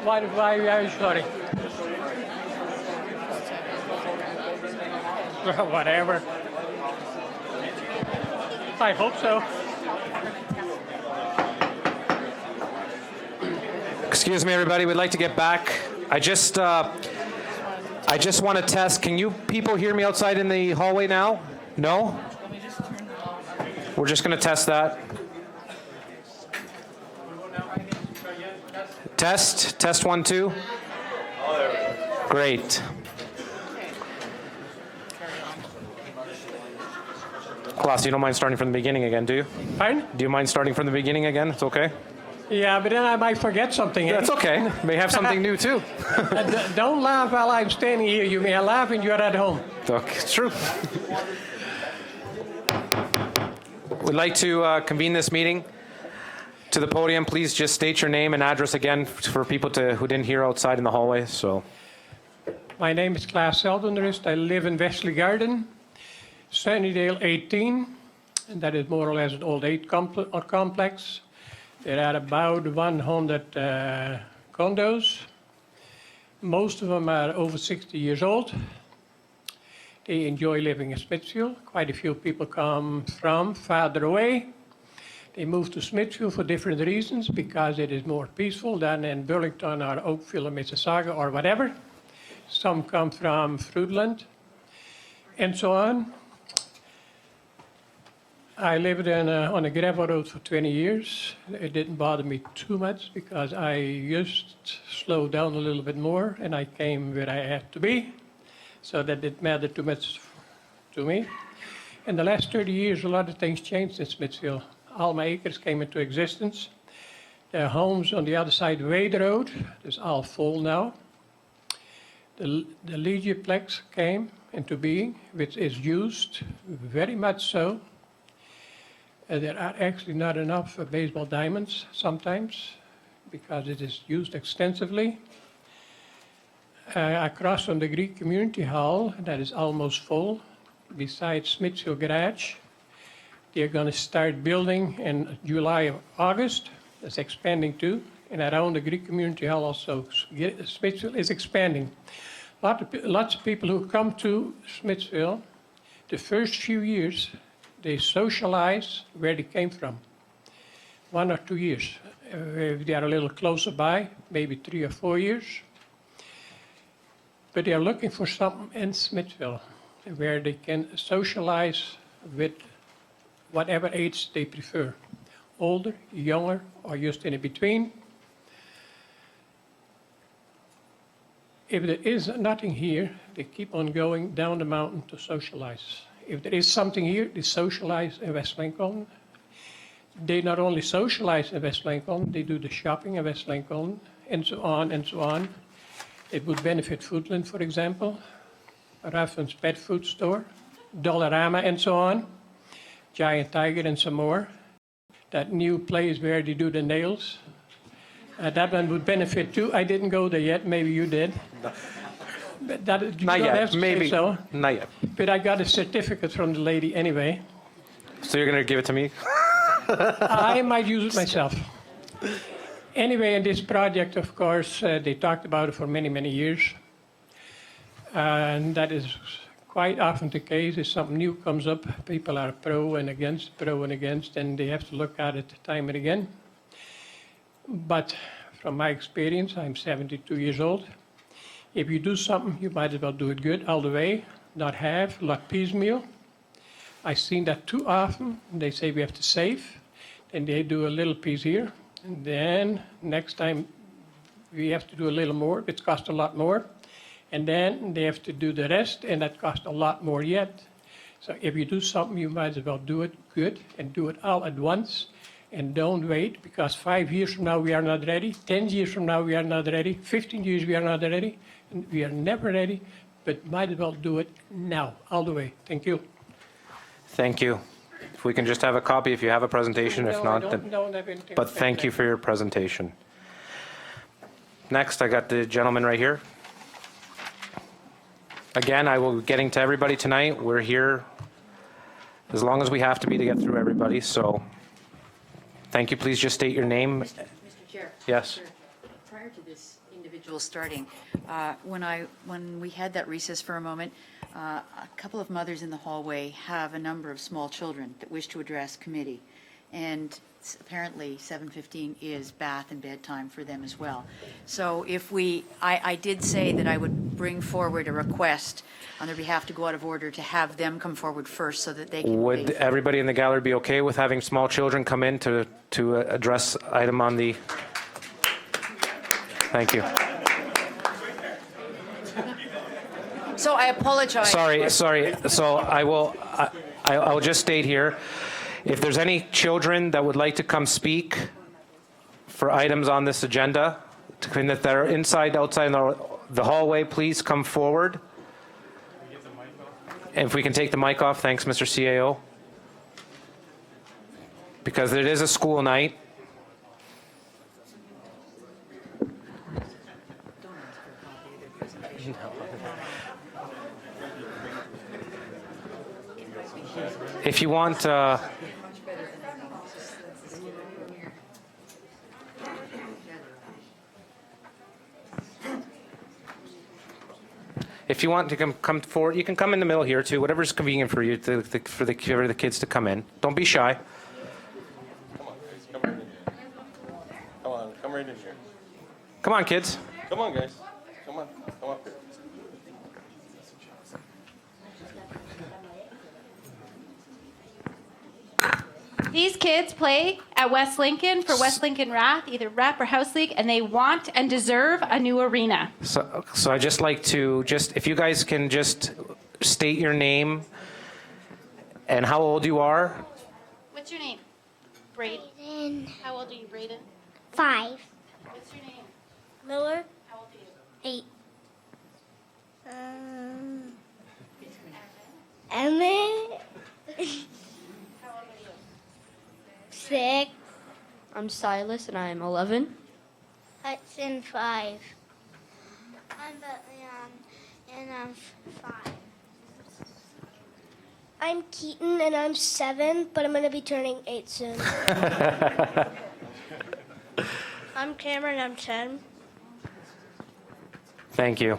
Why are you sorry? Whatever. I hope so. Excuse me, everybody. We'd like to get back. I just want to test. Can you people hear me outside in the hallway now? No? We're just going to test that. Test 1, 2. Great. Klaus, you don't mind starting from the beginning again, do you? Pardon? Do you mind starting from the beginning again? It's okay? Yeah, but then I might forget something. That's okay. May have something new, too. Don't laugh while I'm standing here. You may laugh when you're at home. Okay, it's true. We'd like to convene this meeting to the podium. Please just state your name and address again for people who didn't hear outside in the hallway. So, My name is Klaas Seldenrust. I live in Wesley Garden, Sunnydale 18, and that is more or less an old age complex. There are about 100 condos. Most of them are over 60 years old. They enjoy living in Smithfield. Quite a few people come from farther away. They move to Smithfield for different reasons, because it is more peaceful than in Burlington or Oakville or Mississauga or whatever. Some come from Fruitland and so on. I lived on a gravel road for 20 years. It didn't bother me too much because I just slowed down a little bit more and I came where I had to be. So that didn't matter too much to me. In the last 30 years, a lot of things changed in Smithfield. Alma Acres came into existence. There are homes on the other side of Wade Road. It's all full now. The Legioplex came into being, which is used very much so. There are actually not enough baseball diamonds sometimes because it is used extensively. Across from the Greek Community Hall, that is almost full, besides Smithfield Garage. They're going to start building in July or August. It's expanding too. And around the Greek Community Hall also, Smithfield is expanding. Lots of people who come to Smithfield, the first few years, they socialize where they came from. 1 or 2 years. If they are a little closer by, maybe 3 or 4 years. But they are looking for something in Smithfield where they can socialize with whatever age they prefer. Older, younger, or just in between. If there is nothing here, they keep on going down the mountain to socialize. If there is something here, they socialize in West Lincoln. They not only socialize in West Lincoln, they do the shopping in West Lincoln, and so on and so on. It would benefit Foodland, for example, Raffin's Pet Food Store, Dollarama, and so on, Giant Tiger, and some more. That new place where they do the nails, that one would benefit too. I didn't go there yet. Maybe you did. But that, you not don't yet. have to Maybe. say so. Not yet. But I got a certificate from the lady anyway. So you're going to give it to me? I might use it myself. Anyway, in this project, of course, they talked about it for many, many years. And that is quite often the case. If something new comes up, people are pro and against, and they have to look at it time and again. But from my experience, I'm 72 years old. If you do something, you might as well do it good all the way, not half, not piecemeal. I've seen that too often. They say we have to save, and they do a little piece here, and then next time we have to do a little more, which costs a lot more, and then they have to do the rest, and that costs a lot more yet. So if you do something, you might as well do it good and do it all at once, and don't wait, because 5 years from now we are not ready, 10 years from now we are not ready, 15 years we are not ready, and we are never ready, but might as well do it now, all the way. Thank you. Thank you. If we can just have a copy if you have a presentation. If No, not, I then... don't have anything. But thank you for your presentation. Next, I got the gentleman right here. Again, I will be getting to everybody tonight. We're here as long as we have to be to get through everybody. So thank you. Please just state your name. Mr. Chair. Yes. Prior prior to this individual starting, when we had that recess for a moment, a couple of mothers in the hallway have a number of small children that wish to address committee. And apparently 7:15 is bath and bedtime for them as well. So if I did say that I would bring forward a request on their behalf to go out of order to have them come forward first so that they can. Would everybody in the gallery be okay with having small children come in to address item on the? Thank you. So I apologize. Sorry. So I will just state here, if there's any children that would like to come speak for items on this agenda, that are inside, outside the hallway, please come forward. And if we can take the mic off, thanks, Mr. CAO. Because it is a school night. If you want, if you want to come forward, you can come in the middle here too. Whatever's convenient for you, for the kids to come in. Don't be shy. Come on, guys. Come right in here. Come on, come right in here. Come on, kids. Come on, guys. Come on, come up here. These kids play at West Lincoln for West Lincoln Wrath, either rep or house league, and they want and deserve a new arena. So I just like to if you guys can just state your name and how old you are. What's your name? Braden. Brayden. How old are you, Braden? 5. What's your name? Miller. How old are you? 8. Emmett. How old are you? 6. I'm Silas and I'm 11. Hudson 5. I'm Bethlehem and I'm 5. I'm Keaton and I'm 7, but I'm going to be turning 8 soon. I'm Cameron, I'm 10. Thank you.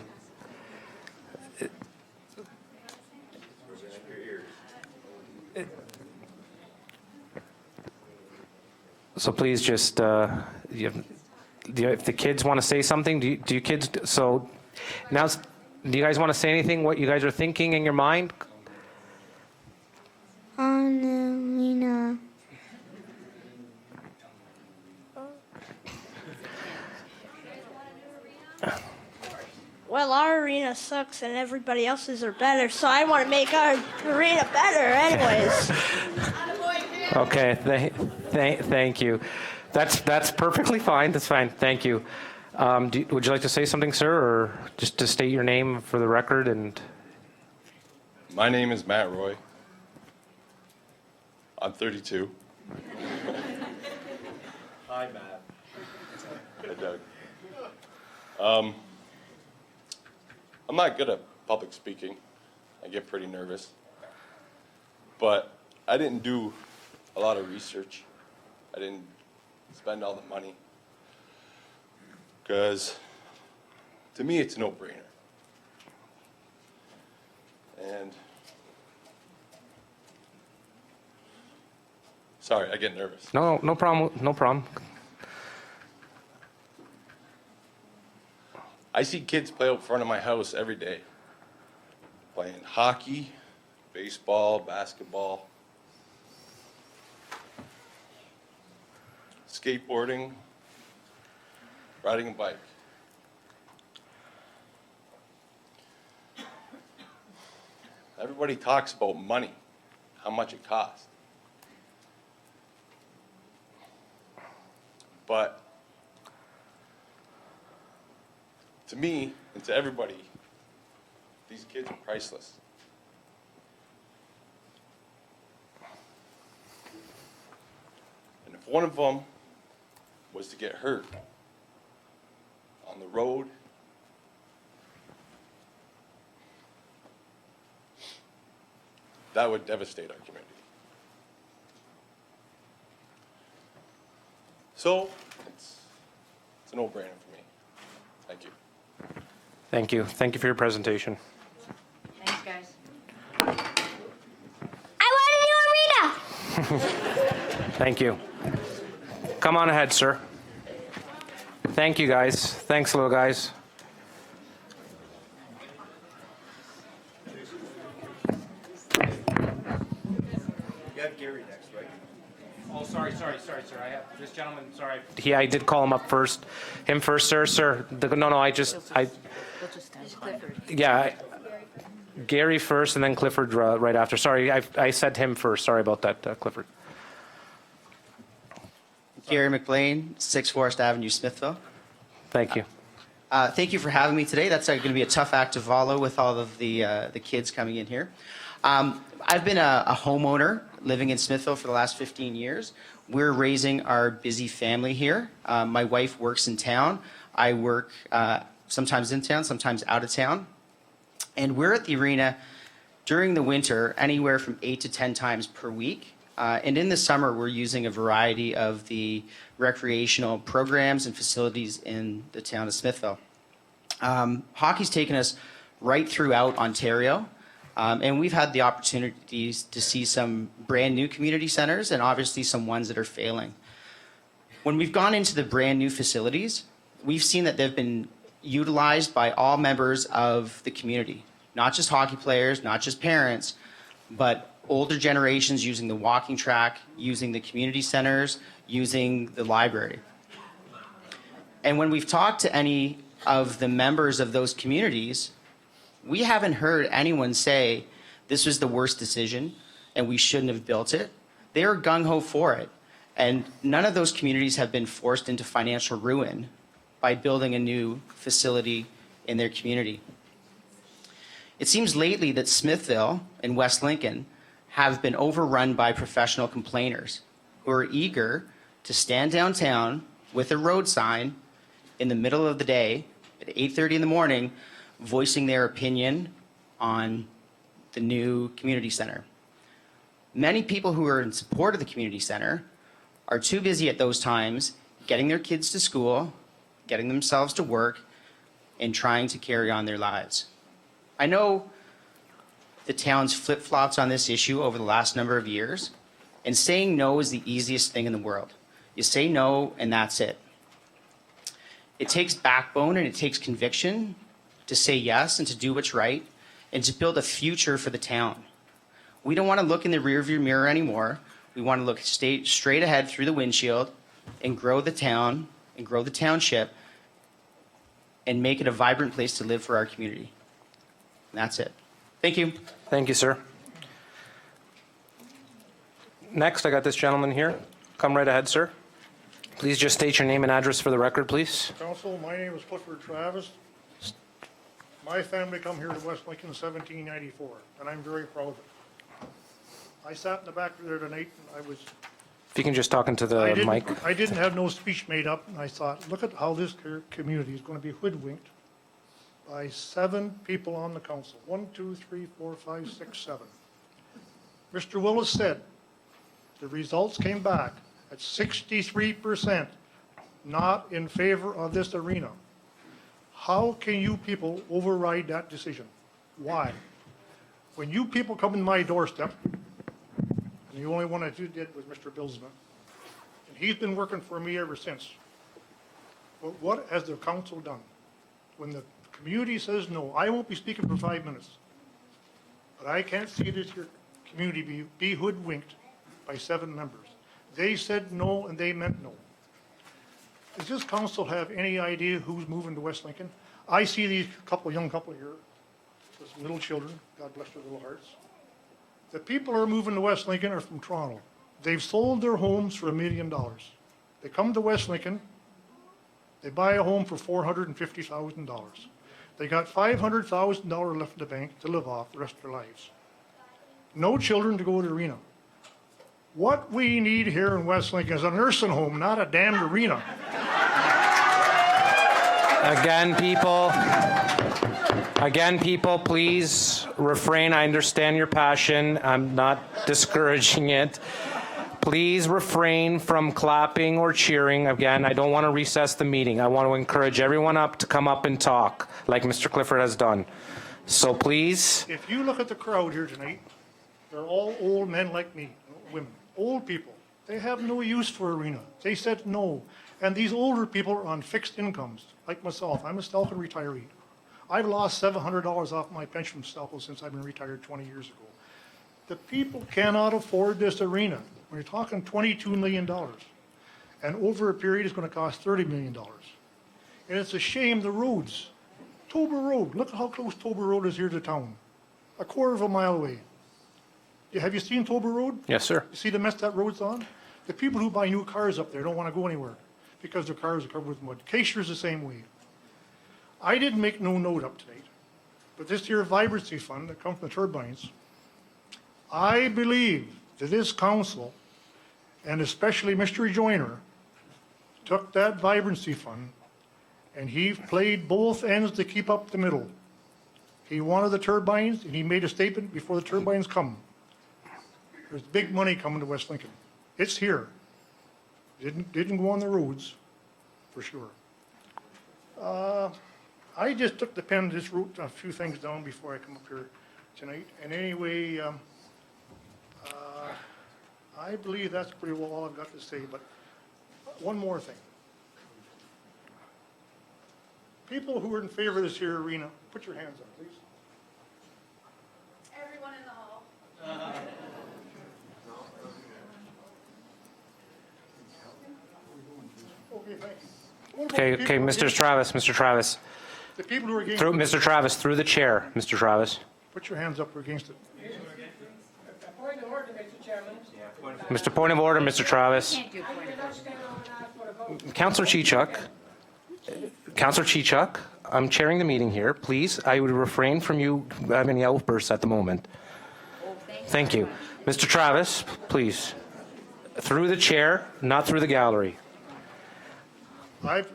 So please just, if the kids want to say something, do you kids, so now, do you guys want to say anything, what you guys are thinking in your mind? Annalena. Well, our arena sucks and everybody else's are better, so I want to make our arena better anyways. Okay, thank you. That's perfectly fine, that's fine, thank you. Would you like to say something, sir, or just to state your name for the record? And My name is Matt Roy. I'm 32. Hi, Matt. Hey, Doug. I'm not good at public speaking. I get pretty nervous. But I didn't do a lot of research. I didn't spend all the money. Because to me, it's a no-brainer. And sorry, I get nervous. no problem, no problem. I see kids play out front of my house every day, playing hockey, baseball, basketball, skateboarding, riding a bike. Everybody talks about money, how much it costs. But to me and to everybody, these kids are priceless. And if one of them was to get hurt on the road, that would devastate our community. So, it's a no-brainer for me. Thank you. Thank you for your presentation. Thanks, guys. I want a new arena. Thank you. Come on ahead, sir. Thank you, guys. Thanks, little guys. You have Gary next, right? Oh, sorry, sir. I have this gentleman, sorry. I did call him up first. Him first, sir. No, We'll just Clifford. yeah. Gary first and then Clifford right after. Sorry, I said him first. Sorry about that, Clifford. Gary McLean, 6 Forest Avenue, Smithville. Thank you. Thank you for having me today. That's going to be a tough act to follow with all of the kids coming in here. I've been a homeowner living in Smithville for the last 15 years. We're raising our busy family here. My wife works in town. I work sometimes in town, sometimes out of town. And we're at the arena during the winter anywhere from 8 to 10 times per week. And in the summer, we're using a variety of the recreational programs and facilities in the town of Smithville. Hockey's taken us right throughout Ontario, and we've had the opportunities to see some brand new community centers and obviously some ones that are failing. When we've gone into the brand new facilities, we've seen that they've been utilized by all members of the community, not just hockey players, not just parents, but older generations using the walking track, using the community centers, using the library. And when we've talked to any of the members of those communities, we haven't heard anyone say this was the worst decision and we shouldn't have built it. They are gung-ho for it. And none of those communities have been forced into financial ruin by building a new facility in their community. It seems lately that Smithville and West Lincoln have been overrun by professional complainers who are eager to stand downtown with a road sign in the middle of the day at 8:30 in the morning, voicing their opinion on the new community center. Many people who are in support of the community center are too busy at those times getting their kids to school, getting themselves to work, and trying to carry on their lives. I know the town's flip-flops on this issue over the last number of years, and saying no is the easiest thing in the world. You say no, and that's it. It takes backbone and it takes conviction to say yes and to do what's right and to build a future for the town. We don't want to look in the rearview mirror anymore. We want to look straight ahead through the windshield and grow the town and grow the township and make it a vibrant place to live for our community. And that's it. Thank you. Thank you, sir. Next, I got this gentleman here. Come right ahead, sir. Please just state your name and address for the record, please. Council, my name is Clifford Travis. My family come here to West Lincoln in 1794, and I'm very proud of it. I sat in the back there tonight, and I was... If you can just talk into the mic. I didn't have no speech made up, and I thought, look at how this community is going to be hoodwinked by 7 people on the council. 1, 2, 3, 4, 5, 6, 7. Mr. Willis said the results came back at 63% not in favor of this arena. How can you people override that decision? Why? When you people come in my doorstep, and the only one that you did was Mr. Bilsman, and he's been working for me ever since. But what has the council done? When the community says no, I won't be speaking for 5 minutes, but I can't see this your community be hoodwinked by 7 members. They said no, and they meant no. Does this council have any idea who's moving to West Lincoln? I see these young couple here, with some little children, God bless their little hearts. The people who are moving to West Lincoln are from Toronto. They've sold their homes for $1 million. They come to West Lincoln, they buy a home for $450,000. They got $500,000 left in the bank to live off the rest of their lives. No children to go to the arena. What we need here in West Lincoln is a nursing home, not a damned arena. Again, people, please refrain. I understand your passion. I'm not discouraging it. Please refrain from clapping or cheering. Again, I don't want to recess the meeting. I want to encourage everyone up to come up and talk, like Mr. Clifford has done. So please, If you look at the crowd here tonight, they're all old men like me, women, old people. They have no use for arena. They said no. And these older people are on fixed incomes, like myself. I'm a Stelco retiree. I've lost $700 off my pension from Stelco since I've been retired 20 years ago. The people cannot afford this arena. We're talking $22 million. And over a period, it's going to cost $30 million. And it's a shame the roads. Tober Road, look at how close Tober Road is here to town. A quarter of a mile away. Have you seen Tober Road? yes, sir. You see the mess that road's on? The people who buy new cars up there don't want to go anywhere because their cars are covered with mud. Caisier's the same way. I didn't make no note up to date, but this here vibrancy fund that comes from the turbines, I believe that this council, and especially Mr. Joyner, took that vibrancy fund and he played both ends to keep up the middle. He wanted the turbines, and he made a statement before the turbines come. There's big money coming to West Lincoln. It's here. Didn't go on the roads, for sure. I just took the pen, just wrote a few things down before I come up here tonight. And anyway, I believe that's pretty well all I've got to say, but one more thing. People who are in favor of this here arena, put your hands up, please. Everyone in the hall. Okay, thank you. What about Okay, the okay, people Mr. against- Travis, The people who are against through, it, Mr. Travis, through the chair, Mr. Travis. put your hands up who are against it. Point of order, Mr. Chairman. Mr. Point of order, Mr. Travis. Can't do point of order. Stand on and ask for a vote. Councillor Chichuk, I'm chairing the meeting here. Please, I would refrain from you having any outbursts at the moment. Thank you. Mr. Travis, please. Through the chair, not through the gallery.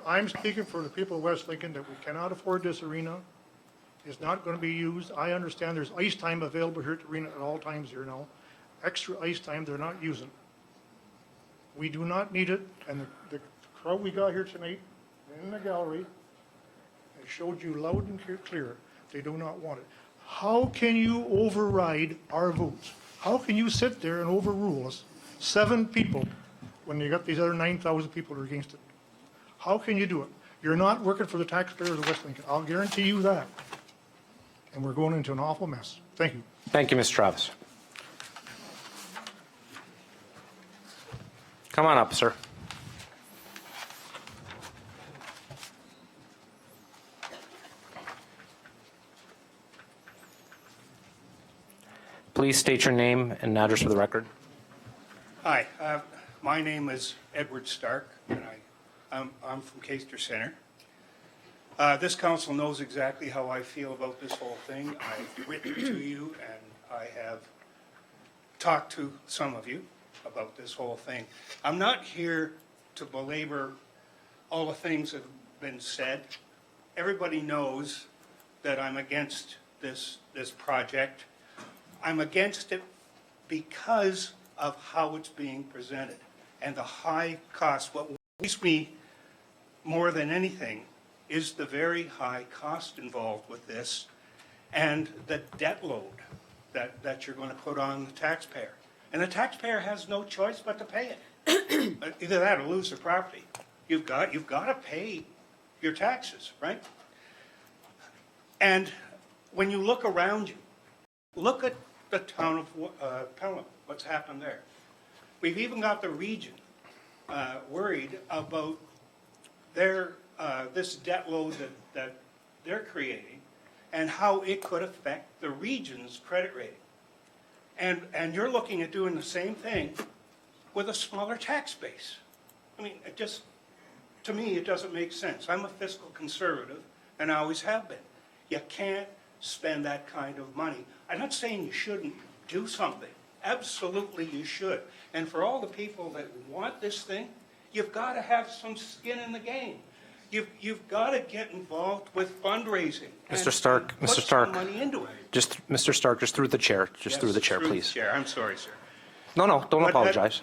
I'm speaking for the people of West Lincoln that we cannot afford this arena. It's not going to be used. I understand there's ice time available here at the arena at all times here now. Extra ice time they're not using. We do not need it, and the crowd we got here tonight in the gallery has showed you loud and clear, they do not want it. How can you override our votes? How can you sit there and overrule us, 7 people, when you got these other 9,000 people who are against it? How can you do it? You're not working for the taxpayers of West Lincoln. I'll guarantee you that. And we're going into an awful mess. Thank you. Thank you, Mr. Travis. Come on up, sir. Please state your name and address for the record. Hi, my name is Edward Stark, and I'm from Caister Centre. This council knows exactly how I feel about this whole thing. I've written to you, and I have talked to some of you about this whole thing. I'm not here to belabor all the things that have been said. Everybody knows that I'm against this project. I'm against it because of how it's being presented and the high cost. What worries me more than anything is the very high cost involved with this and the debt load that you're going to put on the taxpayer. And the taxpayer has no choice but to pay it. Either that or lose their property. You've got to pay your taxes, right? And when you look around you, look at the town of Pelham, what's happened there. We've even got the region worried about this debt load that they're creating and how it could affect the region's credit rating. And you're looking at doing the same thing with a smaller tax base. I mean, to me, it doesn't make sense. I'm a fiscal conservative, and I always have been. You can't spend that kind of money. I'm not saying you shouldn't do something. Absolutely you should. And for all the people that want this thing, you've got to have some skin in the game. You've got to get involved with fundraising. Mr. Stark, and Mr. put Stark. some money into it. Mr. Stark, just through the chair. Just through the chair, please. Chair. I'm sorry, sir. No, don't But apologize.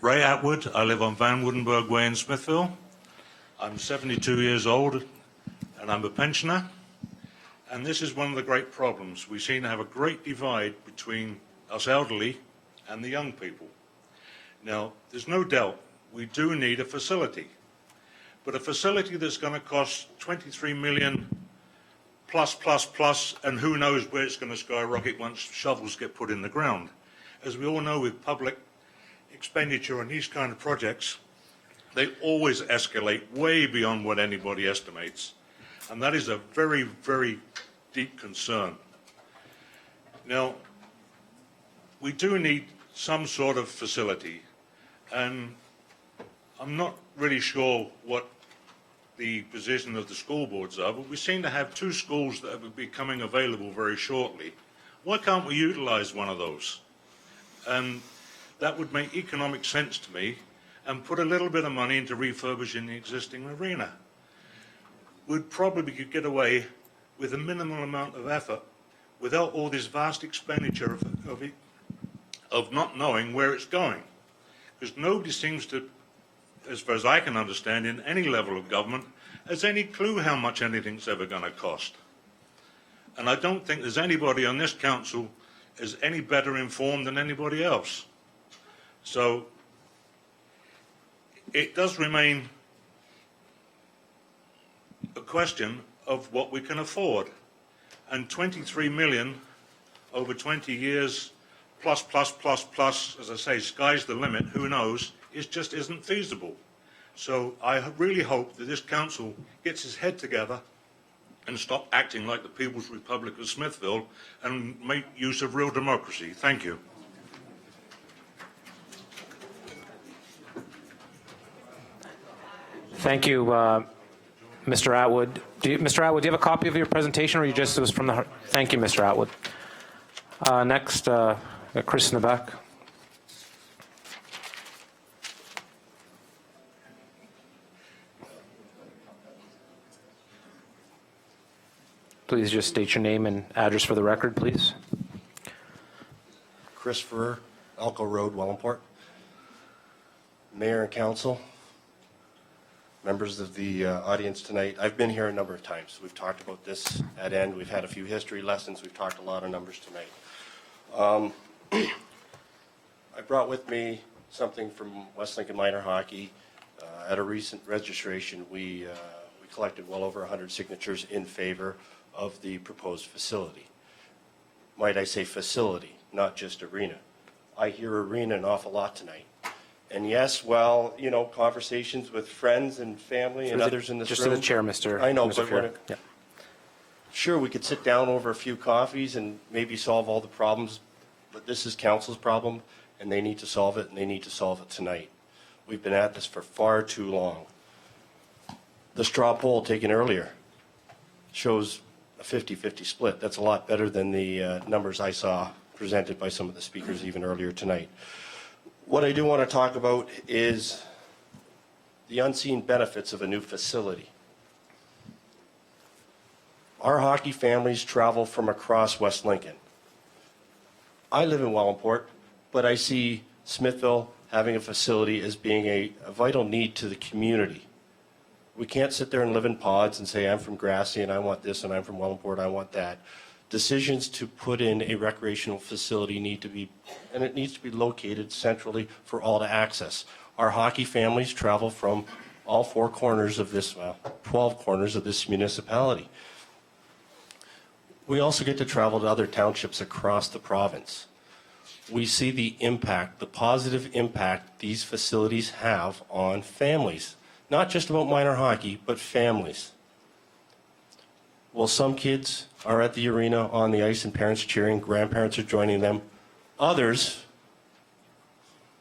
Ray Atwood. I live on Van Woudenberg Way in Smithville. I'm 72 years old and I'm a pensioner. And this is one of the great problems. We seem to have a great divide between us elderly and the young people. Now, there's no doubt we do need a facility, but a facility that's going to cost 23 million plus, and who knows where it's going to skyrocket once shovels get put in the ground. As we all know, with public expenditure on these kind of projects, they always escalate way beyond what anybody estimates. And that is a very, very deep concern. Now, we do need some sort of facility, and I'm not really sure what the position of the school boards are, but we seem to have 2 schools that will be becoming available very shortly. Why can't we utilize one of those? And that would make economic sense to me, and put a little bit of money into refurbishing the existing arena. We'd probably could get away with a minimal amount of effort without all this vast expenditure of not knowing where it's going. Because nobody seems to, as far as I can understand, in any level of government, has any clue how much anything's ever going to cost. And I don't think there's anybody on this council is any better informed than anybody else. So it does remain a question of what we can afford. And 23 million over 20 years, plus, as I say, sky's the limit, who knows, it just isn't feasible. So I really hope that this council gets its head together and stop acting like the People's Republic of Smithville and make use of real democracy. Thank you. Thank you, Mr. Atwood. Mr. Atwood, do you have a copy of your presentation, or you just, it was from the, thank you, Mr. Atwood. Next, Chris in the back. Please just state your name and address for the record, please. Christopher, Elko Road, Wellandport. Mayor and council, members of the audience tonight. I've been here a number of times. We've talked about this at end. We've had a few history lessons. We've talked a lot of numbers tonight. I brought with me something from West Lincoln Minor Hockey. At a recent registration, we collected well over 100 signatures in favor of the proposed facility. Might I say facility, not just arena. I hear arena an awful lot tonight. And yes, well, you know, conversations with friends and family and others in this room. Just to the chair, Mr. I know, Mr. but Fuhrer. Yeah. Sure, we could sit down over a few coffees and maybe solve all the problems, but this is council's problem, and they need to solve it, and they need to solve it tonight. We've been at this for far too long. The straw poll taken earlier shows a 50-50 split. That's a lot better than the numbers I saw presented by some of the speakers even earlier tonight. What I do want to talk about is the unseen benefits of a new facility. Our hockey families travel from across West Lincoln. I live in Wellandport, but I see Smithville having a facility as being a vital need to the community. We can't sit there and live in pods and say, I'm from Grassy and I want this, and I'm from Wellandport, I want that. Decisions to put in a recreational facility need to be, and it needs to be located centrally for all to access. Our hockey families travel from all 4 corners of this, 12 corners of this municipality. We also get to travel to other townships across the province. We see the impact, the positive impact these facilities have on families. Not just about minor hockey, but families. Well, some kids are at the arena on the ice and parents cheering, grandparents are joining them. Others,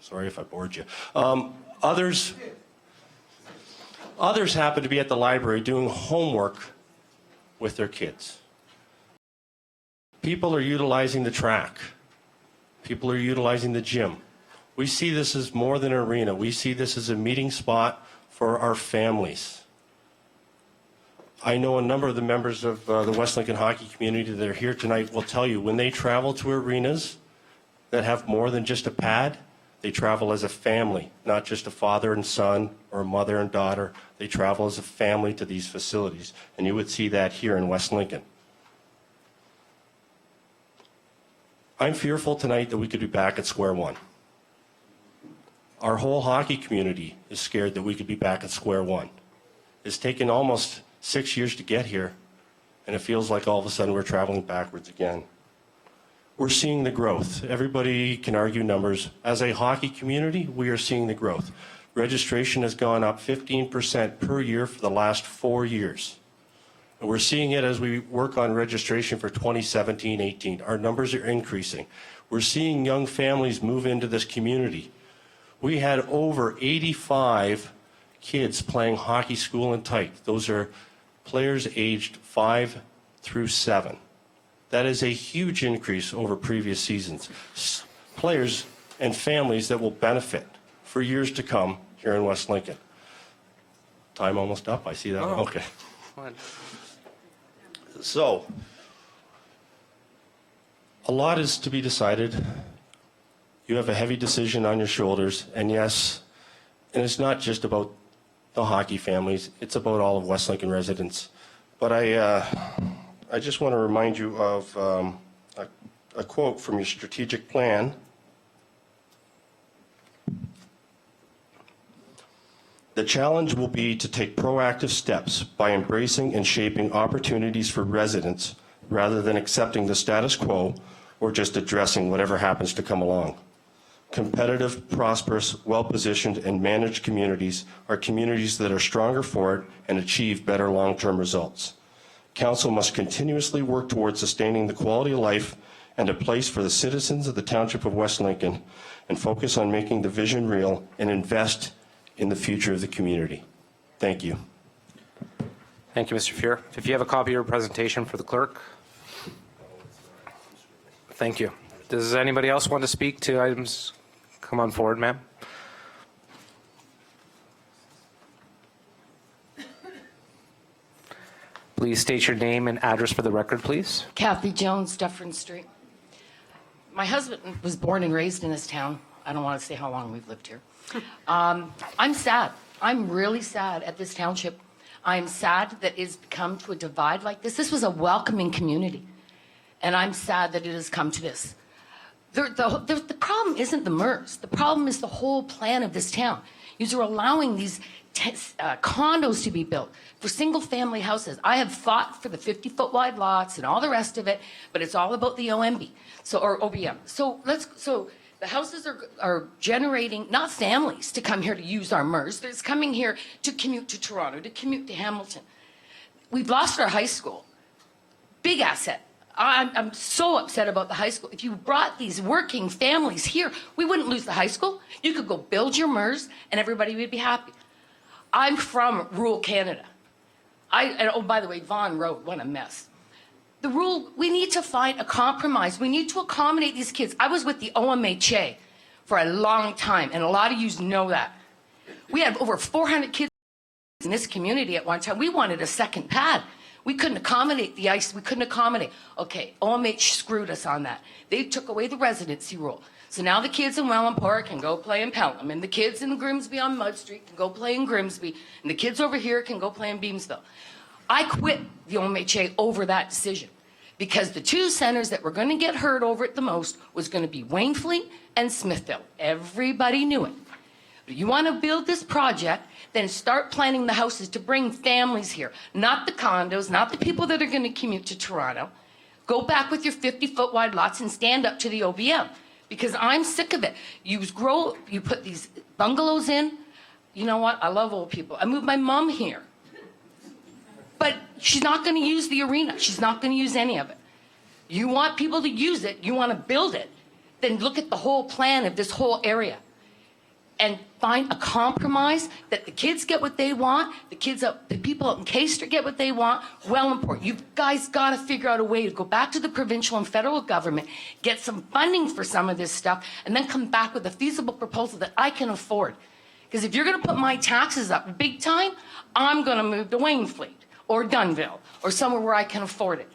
sorry if I bored you, others happen to be at the library doing homework with their kids. People are utilizing the track. People are utilizing the gym. We see this as more than an arena. We see this as a meeting spot for our families. I know a number of the members of the West Lincoln hockey community that are here tonight will tell you when they travel to arenas that have more than just a pad, They travel as a family, not just a father and son or a mother and daughter. They travel as a family to these facilities, and you would see that here in West Lincoln. I'm fearful tonight that we could be back at square one. Our whole hockey community is scared that we could be back at square one. It's taken almost 6 years to get here, and it feels like all of a sudden we're traveling backwards again. We're seeing the growth. Everybody can argue numbers. As a hockey community, we are seeing the growth. Registration has gone up 15% per year for the last 4 years. And we're seeing it as we work on registration for 2017-18. Our numbers are increasing. We're seeing young families move into this community. We had over 85 kids playing hockey school in Tyke. Those are players aged 5 through 7. That is a huge increase over previous seasons. Players and families that will benefit for years to come here in West Lincoln. Time almost up, I see that. Oh. Okay. So, a lot is to be decided. You have a heavy decision on your shoulders, and yes, and it's not just about the hockey families, it's about all of West Lincoln residents. But I just want to remind you of a quote from your strategic plan. The challenge will be to take proactive steps by embracing and shaping opportunities for residents rather than accepting the status quo or just addressing whatever happens to come along. Competitive, prosperous, well-positioned, and managed communities are communities that are stronger for it and achieve better long-term results. Council must continuously work towards sustaining the quality of life and a place for the citizens of the Township of West Lincoln and focus on making the vision real and invest in the future of the community. Thank you. Thank you, Mr. Fuhr. If you have a copy of your presentation for the clerk. Thank you. Does anybody else want to speak to items? Come on forward, ma'am. Please state your name and address for the record, please. Kathy Jones, Dufferin Street. My husband was born and raised in this town. I don't want to say how long we've lived here. I'm sad. I'm really sad at this township. I'm sad that it's come to a divide like this. This was a welcoming community, and I'm sad that it has come to this. The problem isn't the MERS. The problem is the whole plan of this town. You're allowing these condos to be built for single-family houses. I have fought for the 50-foot wide lots and all the rest of it, but it's all about the OMB, or OBM. So the houses are generating not families to come here to use our MERS. It's coming here to commute to Toronto, to commute to Hamilton. We've lost our high school. Big asset. I'm so upset about the high school. If you brought these working families here, we wouldn't lose the high school. You could go build your MERS and everybody would be happy. I'm from rural Canada. Oh, by the way, Vaughan Road, what a mess. We need to find a compromise. We need to accommodate these kids. I was with the OMHA for a long time, and a lot of you know that. We had over 400 kids in this community at one time. We wanted a second pad. We couldn't accommodate the ice. We couldn't accommodate. Okay, OMH screwed us on that. They took away the residency rule. So now the kids in Welland Park can go play in Pelham, and the kids in Grimsby on Mud Street can go play in Grimsby, and the kids over here can go play in Beamsville. I quit the OMHA over that decision because the two centers that were going to get hurt over it the most was going to be Wainfleet and Smithville. Everybody knew it. But you want to build this project, then start planning the houses to bring families here, not the condos, not the people that are going to commute to Toronto. Go back with your 50-foot wide lots and stand up to the OBM because I'm sick of it. You put these bungalows in. You know what? I love old people. I moved my mom here. But she's not going to use the arena. She's not going to use any of it. You want people to use it. You want to build it. Then look at the whole plan of this whole area and find a compromise that the kids get what they want, the people out in Caister get what they want. Well important. You guys got to figure out a way to go back to the provincial and federal government, get some funding for some of this stuff, and then come back with a feasible proposal that I can afford. Because if you're going to put my taxes up big time, I'm going to move to Wainfleet or Dunnville or somewhere where I can afford it.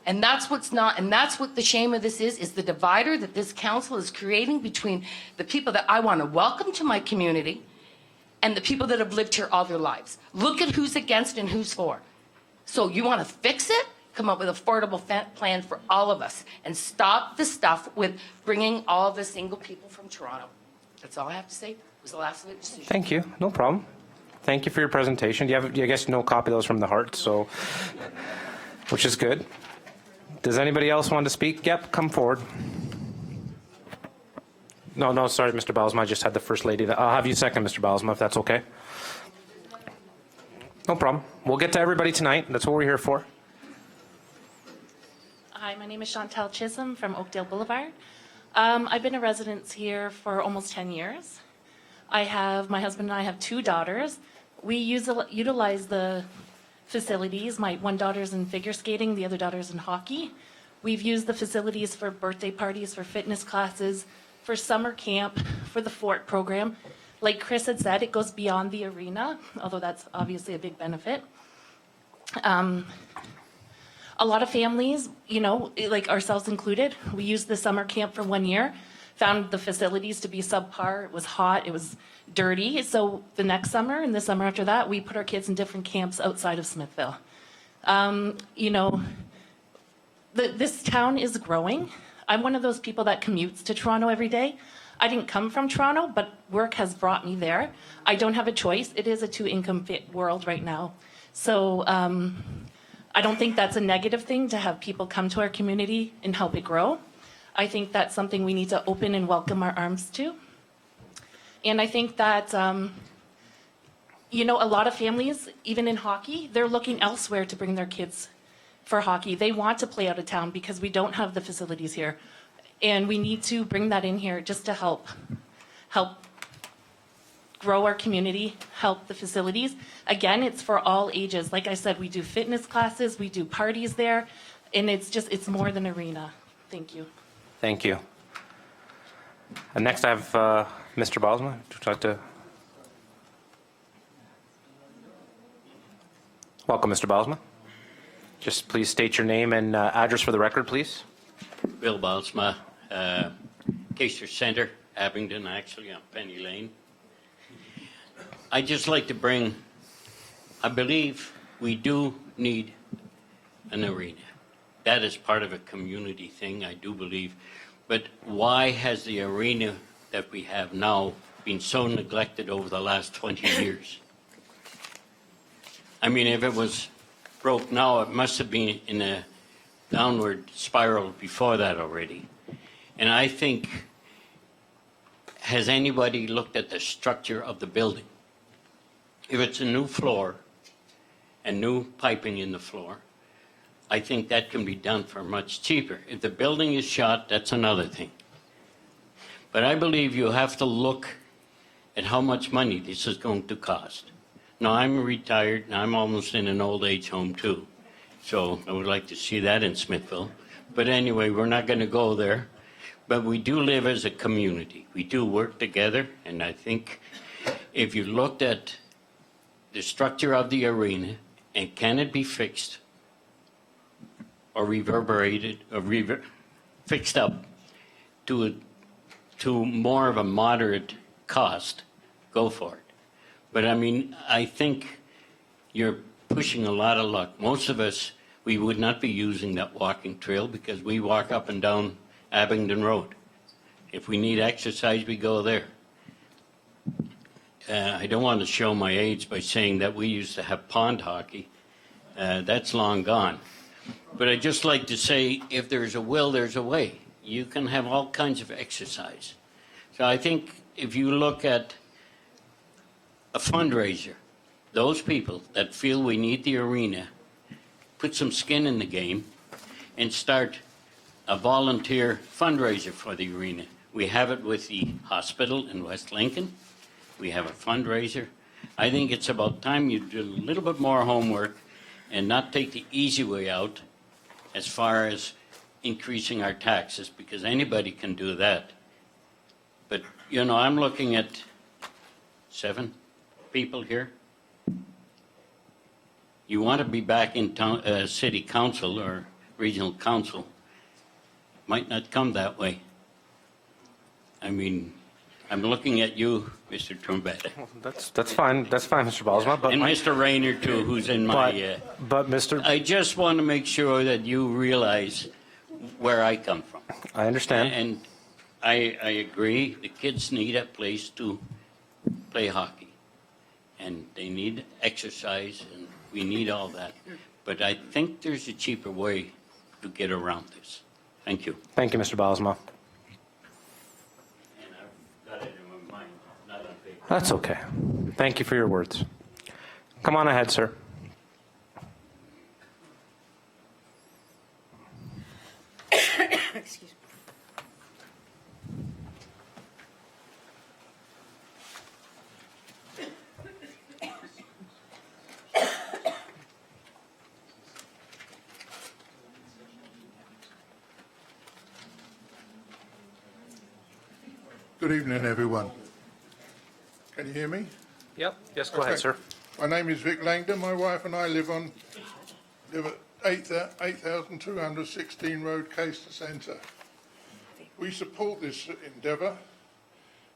And that's what's not, and that's what the shame of this is the divider that this council is creating between the people that I want to welcome to my community and the people that have lived here all their lives. Look at who's against and who's for. So you want to fix it? Come up with an affordable plan for all of us and stop the stuff with bringing all the single people from Toronto. That's all I have to say. It was the last of the decision. Thank you. No problem. Thank you for your presentation. You have, I guess, no copy of those from the heart, so, which is good. Does anybody else want to speak? Yep, come forward. No, sorry, Mr. Baalsma. I just had the First Lady. I'll have you second, Mr. Baalsma, if that's okay. No problem. We'll get to everybody tonight. That's what we're here for. Hi, my name is Chantel Chisholm from Oakdale Boulevard. I've been a resident here for almost 10 years. My husband and I have 2 daughters. We utilize the facilities. My one daughter's in figure skating, the other daughter's in hockey. We've used the facilities for birthday parties, for fitness classes, for summer camp, for the Fort program. Like Chris had said, it goes beyond the arena, although that's obviously a big benefit. A lot of families, like ourselves included, we used the summer camp for 1 year, found the facilities to be subpar. It was hot, it was dirty. So the next summer and the summer after that, we put our kids in different camps outside of Smithville. This town is growing. I'm one of those people that commutes to Toronto every day. I didn't come from Toronto, but work has brought me there. I don't have a choice. It is a 2-income world right now. So I don't think that's a negative thing to have people come to our community and help it grow. I think that's something we need to open and welcome our arms to. And I think that, a lot of families, even in hockey, they're looking elsewhere to bring their kids for hockey. They want to play out of town because we don't have the facilities here. And we need to bring that in here just to help grow our community, help the facilities. Again, it's for all ages. Like I said, we do fitness classes, we do parties there, and it's more than arena. Thank you. Thank you. And next I have Mr. Baalsma. Would you like to? Welcome, Mr. Baalsma. Just please state your name and address for the record, please. Bill Baalsma, Keister Centre, Abingdon, actually, on Penny Lane. I'd just like to bring, I believe we do need an arena. That is part of a community thing, I do believe. But why has the arena that we have now been so neglected over the last 20 years? I mean, if it was broke now, it must have been in a downward spiral before that already. And I think, has anybody looked at the structure of the building? If it's a new floor and new piping in the floor, I think that can be done for much cheaper. If the building is shot, that's another thing. But I believe you have to look at how much money this is going to cost. Now, I'm retired, and I'm almost in an old age home too. So I would like to see that in Smithville. But anyway, we're not going to go there. But we do live as a community. We do work together. And I think if you looked at the structure of the arena and can it be fixed or reverberated or fixed up to more of a moderate cost, go for it. But I mean, I think you're pushing a lot of luck. Most of us, we would not be using that walking trail because we walk up and down Abingdon Road. If we need exercise, we go there. I don't want to show my age by saying that we used to have pond hockey. That's long gone. But I'd just like to say, if there's a will, there's a way. You can have all kinds of exercise. So I think if you look at a fundraiser, those people that feel we need the arena, put some skin in the game and start a volunteer fundraiser for the arena. We have it with the hospital in West Lincoln. We have a fundraiser. I think it's about time you do a little bit more homework and not take the easy way out as far as increasing our taxes, because anybody can do that. But, I'm looking at 7 people here. You want to be back in city council or regional council might not come that way. I mean, I'm looking at you, Mr. Trumpet. That's fine. That's fine, Mr. Balsma. But And Mr. Rayner, too, who's in my... but Mr. I just want to make sure that you realize where I come from. I understand. And I agree, the kids need a place to play hockey. And they need exercise, and we need all that. But I think there's a cheaper way to get around this. Thank you. Thank you, Mr. Balsma. And I've got it in my mind, not on paper. That's okay. Thank you for your words. Come on ahead, sir. Excuse me. Good evening, everyone. Can you hear me? Yep. Yes, go ahead, sir. My name is Vic Langdon. My wife and I live at 8,216 Road, Caister Centre. We support this endeavour,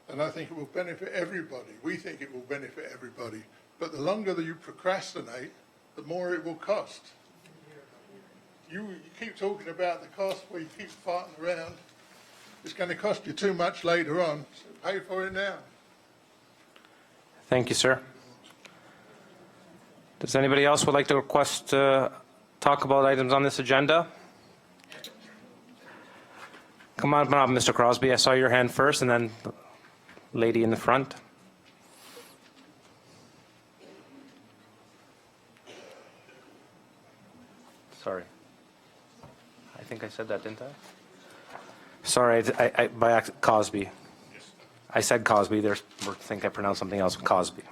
and I think it will benefit everybody. We think it will benefit everybody. But the longer that you procrastinate, the more it will cost. You keep talking about the cost where you keep farting around. It's going to cost you too much later on, so pay for it now. Thank you, sir. Does anybody else would like to request talk about items on this agenda? Come on up, Mr. Crosby. I saw your hand first, and then the lady in the front. Sorry. I think I said that, didn't I? Sorry, Cosby. I said Cosby. I think I pronounced something else. Cosby.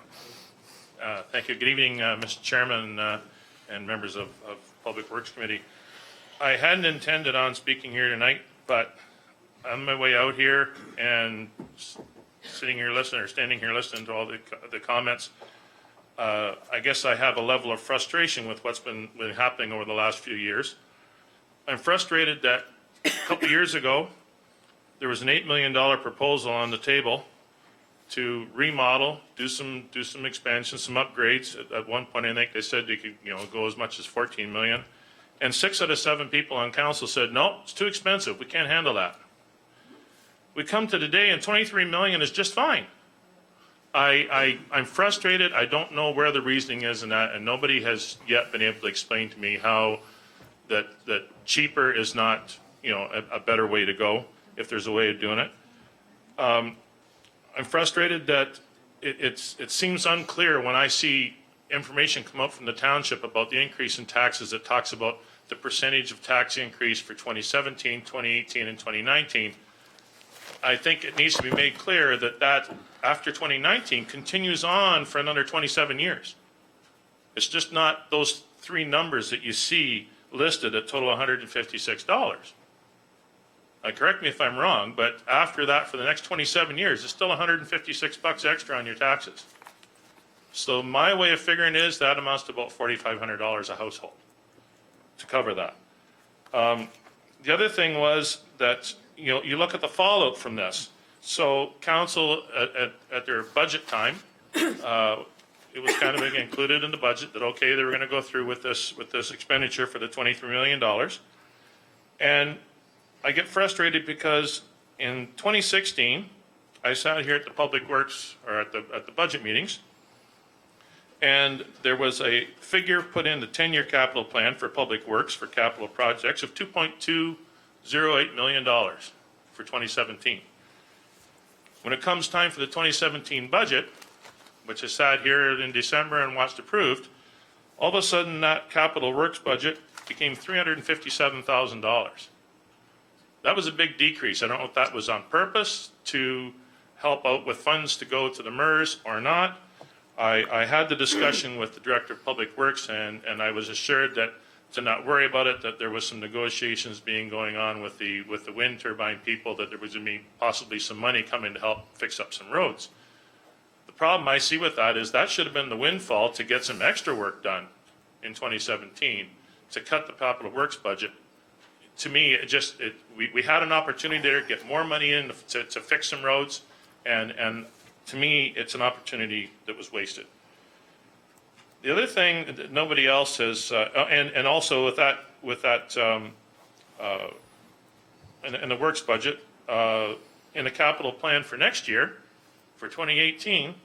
Thank you. Good evening, Mr. Chairman and members of Public Works Committee. I hadn't intended on speaking here tonight, but on my way out here and standing here listening to all the comments, I guess I have a level of frustration with what's been happening over the last few years. I'm frustrated that a couple years ago, there was an $8 million proposal on the table to remodel, do some expansion, some upgrades. At one point, I think they said they could go as much as $14 million. And 6 out of 7 people on council said, no, it's too expensive. We can't handle that. We come to today, and $23 million is just fine. I'm frustrated. I don't know where the reasoning is in that, and nobody has yet been able to explain to me how that cheaper is not a better way to go, if there's a way of doing it. I'm frustrated that it seems unclear when I see information come out from the township about the increase in taxes that talks about the percentage of tax increase for 2017, 2018, and 2019. I think it needs to be made clear that after 2019 continues on for another 27 years. It's just not those 3 numbers that you see listed at total $156. Correct me if I'm wrong, but after that, for the next 27 years, it's still $156 extra on your taxes. So my way of figuring is that amounts to about $4,500 a household to cover that. The other thing was that you look at the fallout from this. So council at their budget time, it was kind of included in the budget that okay, they were going to go through with this expenditure for the $23 million, and I get frustrated because in 2016, I sat here at the Public Works, or at the budget meetings, and there was a figure put in the 10-year capital plan for Public Works for capital projects of $2.208 million for 2017. When it comes time for the 2017 budget, which I sat here in December and watched approved, all of a sudden that capital works budget became $357,000. That was a big decrease. I don't know if that was on purpose to help out with funds to go to the MERS or not. I had the discussion with the Director of Public Works, and I was assured that to not worry about it, that there was some negotiations going on with the wind turbine people, that there was going to be possibly some money coming to help fix up some roads. The problem I see with that is that should have been the windfall to get some extra work done in 2017 to cut the capital works budget to me, we had an opportunity there to get more money in to fix some roads, and to me, it's an opportunity that was wasted. The other thing that nobody else has, and also with that in the works budget, in the capital plan for next year, for 2018,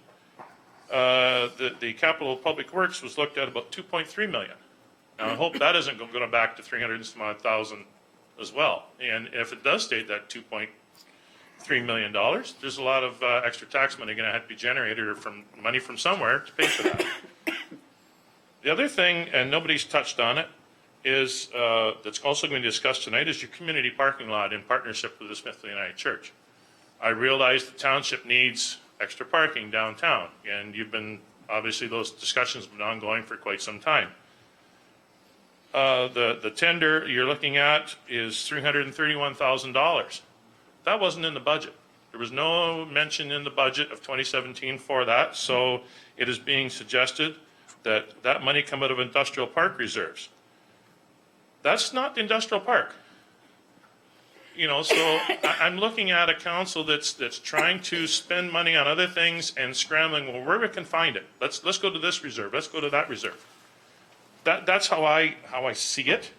the capital public works was looked at about 2.3 million. Now I hope that isn't going back to 300 and some odd thousand as well. And if it does stay at $2.3 million, there's a lot of extra tax money going to have to be generated or from money from somewhere to pay for that. The other thing, and nobody's touched on it, is that's also going to be discussed tonight is your community parking lot in partnership with the Smithfield United Church. I realize the township needs extra parking downtown, and obviously those discussions have been ongoing for quite some time. The tender you're looking at is $331,000. That wasn't in the budget. There was no mention in the budget of 2017 for that, so it is being suggested that that money come out of industrial park reserves. That's not the industrial park. So I'm looking at a council that's trying to spend money on other things and scrambling, well, where we can find it. Let's go to this reserve. Let's go to that reserve. That's how I see it.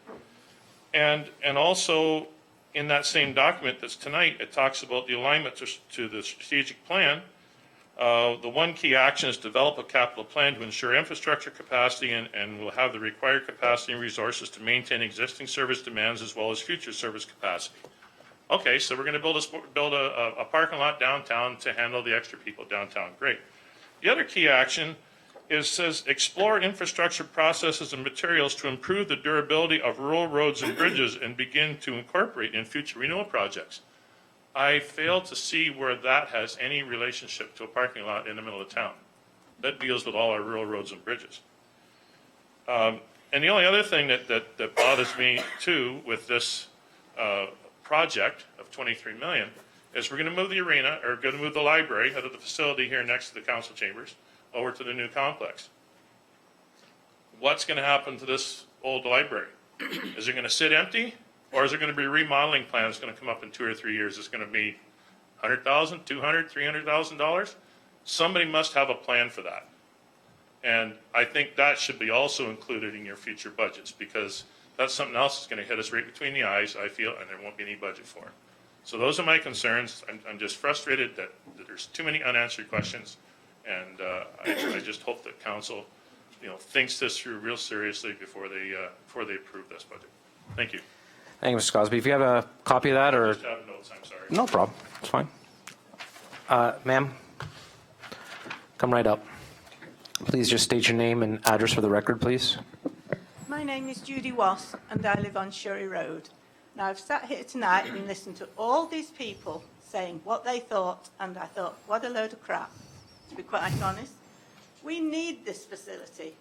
And also in that same document that's tonight, it talks about the alignment to the strategic plan. The one key action is develop a capital plan to ensure infrastructure capacity and will have the required capacity and resources to maintain existing service demands as well as future service capacity. Okay, so we're going to build a parking lot downtown to handle the extra people downtown. Great. The other key action says explore infrastructure processes and materials to improve the durability of rural roads and bridges and begin to incorporate in future renewal projects. I fail to see where that has any relationship to a parking lot in the middle of town. That deals with all our rural roads and bridges. And the only other thing that bothers me too with this project of $23 million is we're going to move the arena, or going to move the library out of the facility here next to the council chambers over to the new complex. What's going to happen to this old library? Is it going to sit empty? Or is there going to be a remodeling plan that's going to come up in 2 or 3 years? It's going to be $100,000, $200,000, $300,000. Somebody must have a plan for that. And I think that should be also included in your future budgets, because that's something else that's going to hit us right between the eyes, I feel, and there won't be any budget for it. So those are my concerns. I'm just frustrated that there's too many unanswered questions, and I just hope that council, thinks this through real seriously before they approve this budget. Thank you. Thank you, Mr. Cosby. If you have a copy of that, or... I just have notes, I'm sorry. No problem. It's fine. Ma'am, come right up. Please just state your name and address for the record, please. My name is Judy Wass, and I live on Shurry Road. Now, I've sat here tonight and listened to all these people saying what they thought, and I thought, what a load of crap, to be quite honest. We need this facility.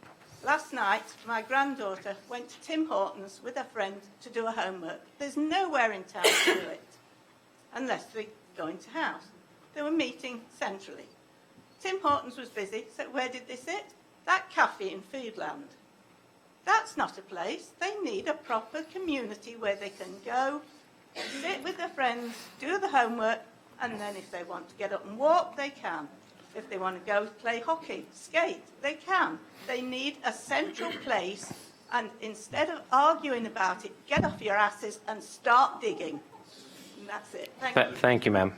Last night, my granddaughter went to Tim Hortons with a friend to do her homework. There's nowhere in town to do it, unless they go into house. They were meeting centrally. Tim Hortons was busy, so where did they sit? That cafe in Foodland. That's not a place. They need a proper community where they can go, sit with their friends, do the homework, and then if they want to get up and walk, they can. If they want to go play hockey, skate, they can. They need a central place, and instead of arguing about it, get off your asses and start digging. And that's it. Thank you. Thank you, ma'am.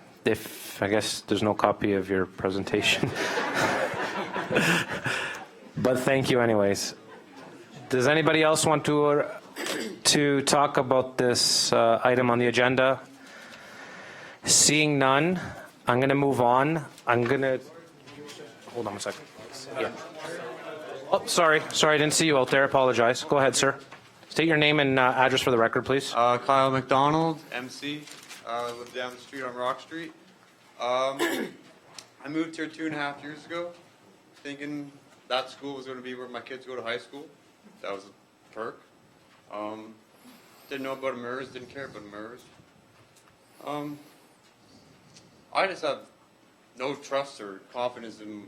I guess there's no copy of your presentation. But thank you anyways. Does anybody else want to talk about this item on the agenda? Seeing none, I'm going to move on. Hold on a second. Yeah. Oh, sorry, I didn't see you out there. I apologize. Go ahead, sir. State your name and address for the record, please. Kyle McDonald, MC. I live down the street on Rock Street. I moved here 2.5 years ago, thinking that school was going to be where my kids go to high school. That was a perk. Didn't know about MERS, didn't care about MERS. I just have no trust or confidence in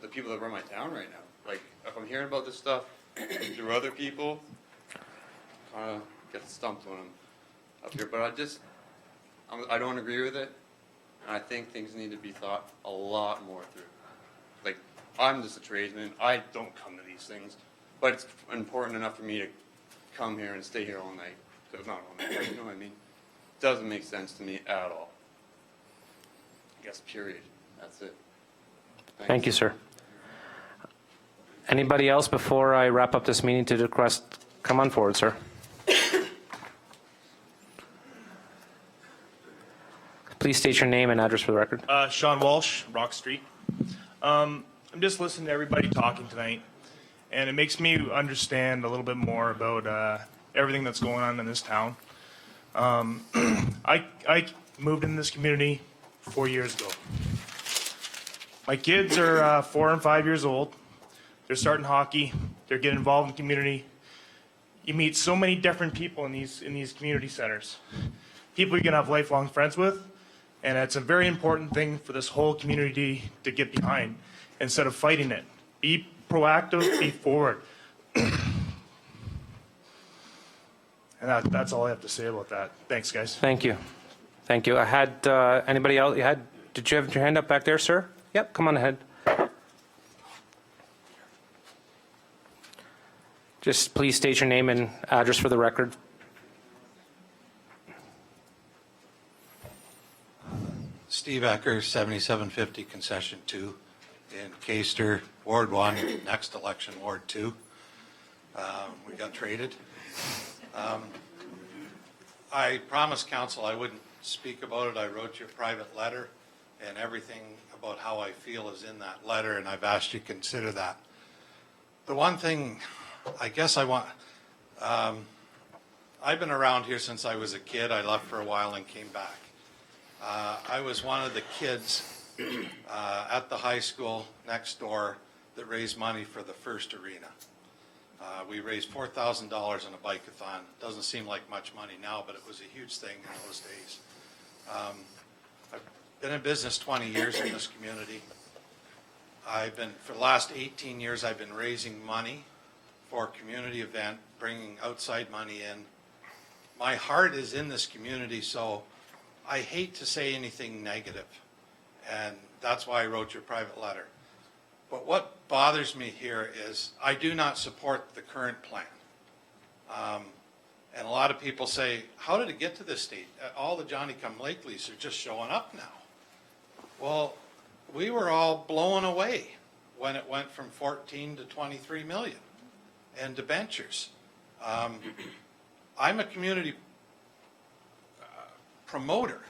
the people that run my town right now. Like, if I'm hearing about this stuff through other people, kind of get stumped when I'm up here, but I don't agree with it. And I think things need to be thought a lot more through. Like, I'm just a tradesman. I don't come to these things, but it's important enough for me to come here and stay here all night. So not all night, but you know what I mean? Doesn't make sense to me at all. I guess, period. That's it. Thank you, sir. Anybody else before I wrap up this meeting to request? Come on forward, sir. Please state your name and address for the record. Sean Walsh, Rock Street. I'm just listening to everybody talking tonight, and it makes me understand a little bit more about everything that's going on in this town. I moved in this community 4 years ago. My kids are 4 and 5 years old. They're starting hockey. They're getting involved in the community. You meet so many different people in these community centers. People you're gonna have lifelong friends with, and it's a very important thing for this whole community to get behind instead of fighting it. Be proactive, be forward. And that's all I have to say about that. Thanks, guys. Thank you. Thank you. I had anybody else? Did you have your hand up back there, sir? Yep, come on ahead. Just please state your name and address for the record. Steve Ecker, 7750 Concession 2 in Caister, Ward 1, next election, Ward 2. We got traded. I promised council I wouldn't speak about it. I wrote you a private letter, and everything about how I feel is in that letter, and I've asked you to consider that. The one thing I guess I want, I've been around here since I was a kid. I left for a while and came back. I was one of the kids at the high school next door that raised money for the first arena. We raised $4,000 in a bike-a-thon. Doesn't seem like much money now, but it was a huge thing in those days. I've been in business 20 years in this community. For the last 18 years, I've been raising money for a community event, bringing outside money in. My heart is in this community, so I hate to say anything negative, and that's why I wrote you a private letter. But what bothers me here is I do not support the current plan. And a lot of people say, how did it get to this state? All the Johnny-come-latelys are just showing up now. Well, we were all blown away when it went from 14 to 23 million and debentures. I'm a community promoter,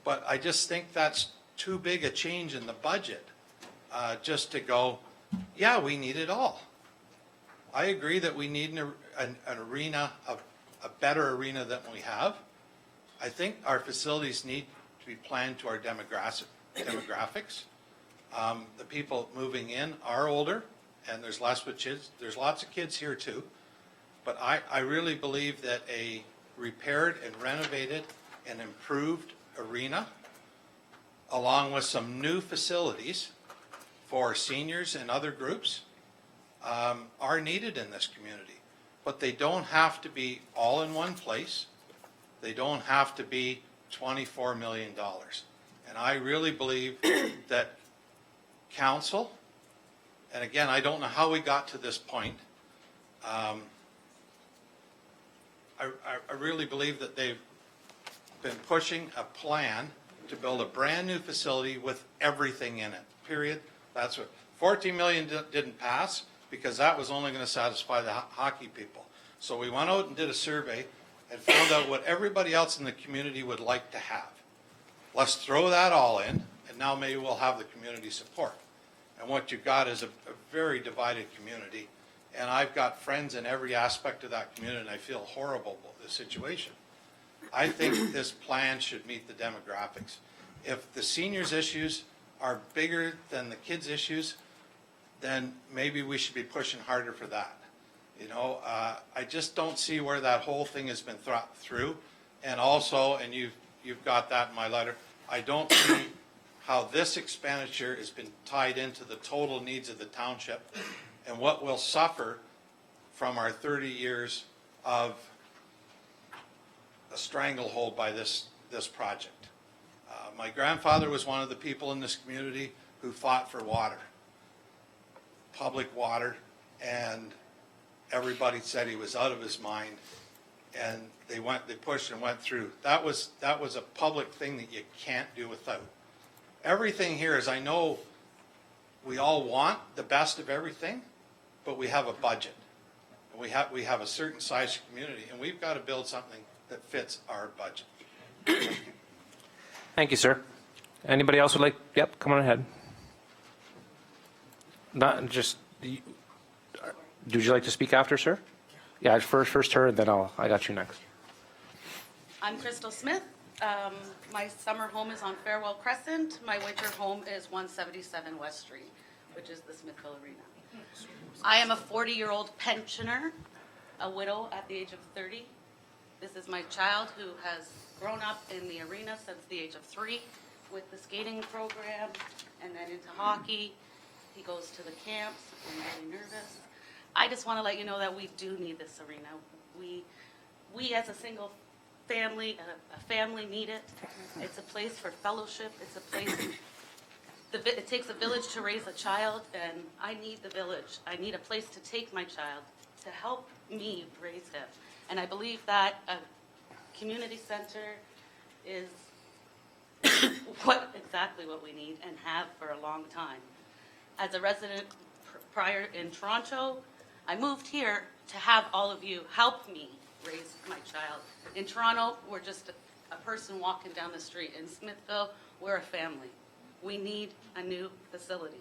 but I just think that's too big a change in the budget just to go, yeah, we need it all. I agree that we need an arena, a better arena than we have. I think our facilities need to be planned to our demographics. The people moving in are older, and there's less with kids. There's lots of kids here too. But I really believe that a repaired and renovated and improved arena, along with some new facilities for seniors and other groups, are needed in this community. But they don't have to be all in one place. They don't have to be $24 million. And I really believe that council, and again, I don't know how we got to this point. I really believe that they've been pushing a plan to build a brand new facility with everything in it, period. That's what, 14 million didn't pass because that was only going to satisfy the hockey people. So we went out and did a survey and found out what everybody else in the community would like to have. Let's throw that all in, and now maybe we'll have the community support. And what you've got is a very divided community, and I've got friends in every aspect of that community, and I feel horrible about this situation. I think this plan should meet the demographics. If the seniors' issues are bigger than the kids' issues, then maybe we should be pushing harder for that. You know, I just don't see where that whole thing has been thought through. And also, and you've got that in my letter, I don't see how this expenditure has been tied into the total needs of the township and what will suffer from our 30 years of a stranglehold by this project. My grandfather was one of the people in this community who fought for water, public water, and everybody said he was out of his mind. And they pushed and went through. That was a public thing that you can't do without. Everything here is, I know we all want the best of everything, but we have a budget. And we have a certain size community, and we've got to build something that fits our budget. Thank you, sir. Anybody else would like, yep, come on ahead. Not just, would you like to speak after, sir? Yeah, first her, and then I got you next. I'm Crystal Smith. My summer home is on Farewell Crescent. My winter home is 177 West Street, which is the Smithville Arena. I am a 40-year-old pensioner, a widow at the age of 30. This is my child who has grown up in the arena since the age of 3 with the skating program and then into hockey. He goes to the camps. I'm really nervous. I just want to let you know that we do need this arena. We as a single family, a family need it. It's a place for fellowship. It's a place, it takes a village to raise a child, and I need the village. I need a place to take my child to help me raise him. And I believe that a community center is exactly what we need and have for a long time. As a resident prior in Toronto, I moved here to have all of you help me raise my child. In Toronto, we're just a person walking down the street. In Smithville, we're a family. We need a new facility.